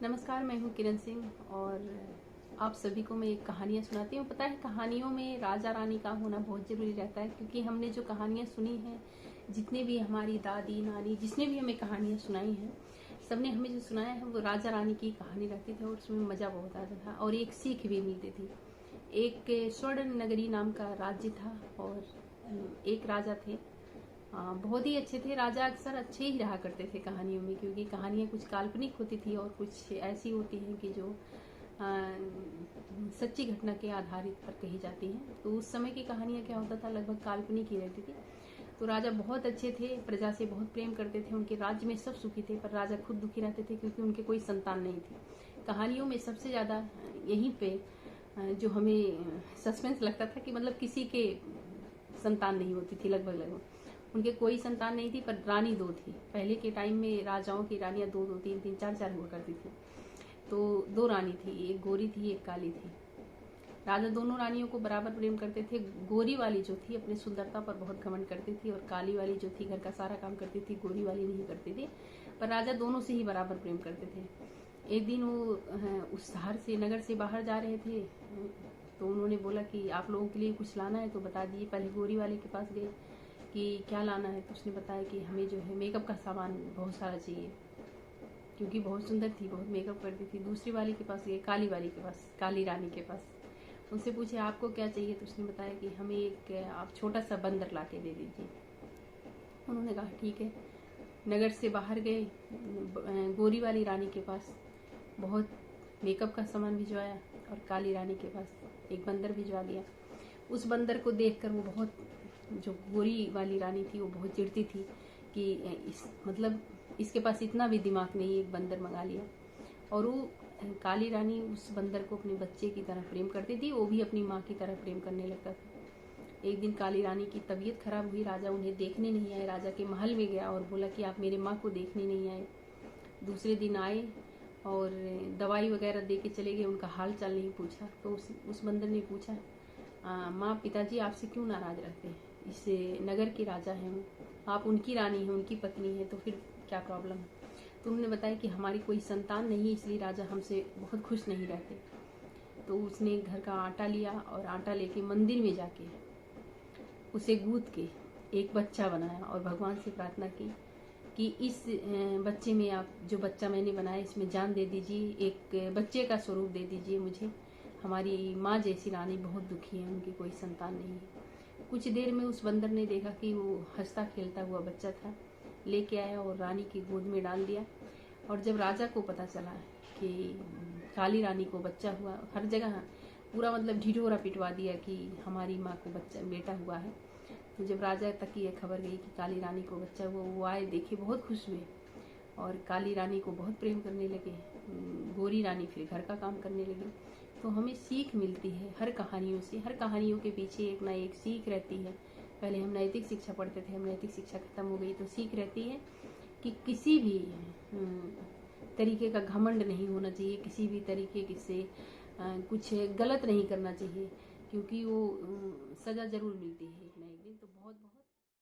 नमस्कार, मैं हूँ किरण सिंह और आप सभी को मैं एक कहानियाँ सुनाती हूँ। पता है, कहानियों में राजा रानी का होना बहुत ज़रूरी रहता है, क्योंकि हमने जो कहानियाँ सुनी हैं, जितने भी हमारी दादी नानी जिसने भी हमें कहानियाँ सुनाई हैं, सबने हमें जो सुनाया है वो राजा रानी की कहानी रहती थी और उसमें मज़ा बहुत आता था और एक सीख भी मिलती थी। एक स्वर्ण नगरी नाम का राज्य था और एक राजा थे। बहुत ही अच्छे थे राजा, अक्सर अच्छे ही रहा करते थे कहानियों में, क्योंकि कहानियाँ कुछ काल्पनिक होती थी और कुछ ऐसी होती हैं कि जो सच्ची घटना के आधारित पर कही जाती हैं। तो उस समय की कहानियाँ क्या होता था, लगभग काल्पनिक ही रहती थी। तो राजा बहुत अच्छे थे, प्रजा से बहुत प्रेम करते थे, उनके राज्य में सब सुखी थे, पर राजा खुद दुखी रहते थे क्योंकि उनके कोई संतान नहीं थी। कहानियों में सबसे ज़्यादा यहीं पे जो हमें सस्पेंस लगता था कि मतलब किसी के संतान नहीं होती थी, लगभग उनके कोई संतान नहीं थी, पर रानी दो थी। पहले के टाइम में राजाओं की रानियां दो दो तीन तीन चार चार हुआ करती थी। तो दो रानी थी, एक गोरी थी एक काली थी। राजा दोनों रानियों को बराबर प्रेम करते थे। गोरी वाली जो थी अपनी सुंदरता पर बहुत घमंड करती थी और काली वाली जो थी घर का सारा काम करती थी, गोरी वाली नहीं करती थी। पर राजा दोनों से ही बराबर प्रेम करते थे। एक दिन वो उस शहर से, नगर से बाहर जा रहे थे, तो उन्होंने बोला कि आप लोगों के लिए कुछ लाना है तो बता दीजिए। पहले गोरी वाले के पास गए कि क्या लाना है, तो उसने बताया कि हमें जो है मेकअप का सामान बहुत सारा चाहिए, क्योंकि बहुत सुंदर थी, बहुत मेकअप करती थी। दूसरी वाली के पास गए, काली वाली के पास, काली रानी के पास। उनसे पूछे आपको क्या चाहिए, तो उसने बताया कि हमें एक आप छोटा सा बंदर ला के दे दीजिए। उन्होंने कहा ठीक है। नगर से बाहर गए, गोरी वाली रानी के पास बहुत मेकअप का सामान भिजवाया और काली रानी के पास एक बंदर भिजवा दिया। उस बंदर को देखकर वो बहुत, जो गोरी वाली रानी थी वो बहुत चिढ़ती थी कि इसके पास इतना भी दिमाग नहीं, एक बंदर मंगा लिया। और वो काली रानी उस बंदर को अपने बच्चे की तरह प्रेम करती थी, वो भी अपनी माँ की तरह प्रेम करने लगता था। एक दिन काली रानी की तबीयत खराब हुई, राजा उन्हें देखने नहीं आए। राजा के महल में गया और बोला कि आप मेरे माँ को देखने नहीं आए। दूसरे दिन आए और दवाई वगैरह दे के चले गए, उनका हाल चाल नहीं पूछा। तो उस बंदर ने पूछा, माँ पिताजी आपसे क्यों नाराज रहते हैं, इस नगर के राजा हैं, आप उनकी रानी हैं, उनकी पत्नी है, तो फिर क्या प्रॉब्लम है। तो उन्होंने बताया कि हमारी कोई संतान नहीं, इसलिए राजा हमसे बहुत खुश नहीं रहते। तो उसने घर का आटा लिया और आटा लेके मंदिर में जाके उसे गूंथ के एक बच्चा बनाया और भगवान से प्रार्थना की कि इस बच्चे में, आप जो बच्चा मैंने बनाया इसमें जान दे दीजिए, एक बच्चे का स्वरूप दे दीजिए मुझे। हमारी माँ जैसी रानी बहुत दुखी है, उनकी कोई संतान नहीं है। कुछ देर में उस बंदर ने देखा कि वो हंसता खेलता हुआ बच्चा था, लेके आया और रानी की गोद में डाल दिया। और जब राजा को पता चला कि काली रानी को बच्चा हुआ, हर जगह पूरा मतलब ढिढोरा पिटवा दिया कि हमारी माँ को बच्चा, बेटा हुआ है। तो जब राजा तक ये खबर गई कि काली रानी को बच्चा हुआ, वो आए, देखे, बहुत खुश हुए और काली रानी को बहुत प्रेम करने लगे। गोरी रानी फिर घर का काम करने लगी। तो हमें सीख मिलती है हर कहानियों से, हर कहानियों के पीछे एक ना एक सीख रहती है। पहले हम नैतिक शिक्षा पढ़ते थे, हम नैतिक शिक्षा खत्म हो गई, तो सीख रहती है कि किसी भी तरीके का घमंड नहीं होना चाहिए, किसी भी तरीके से कुछ गलत नहीं करना चाहिए, क्योंकि वो सजा जरूर मिलती है।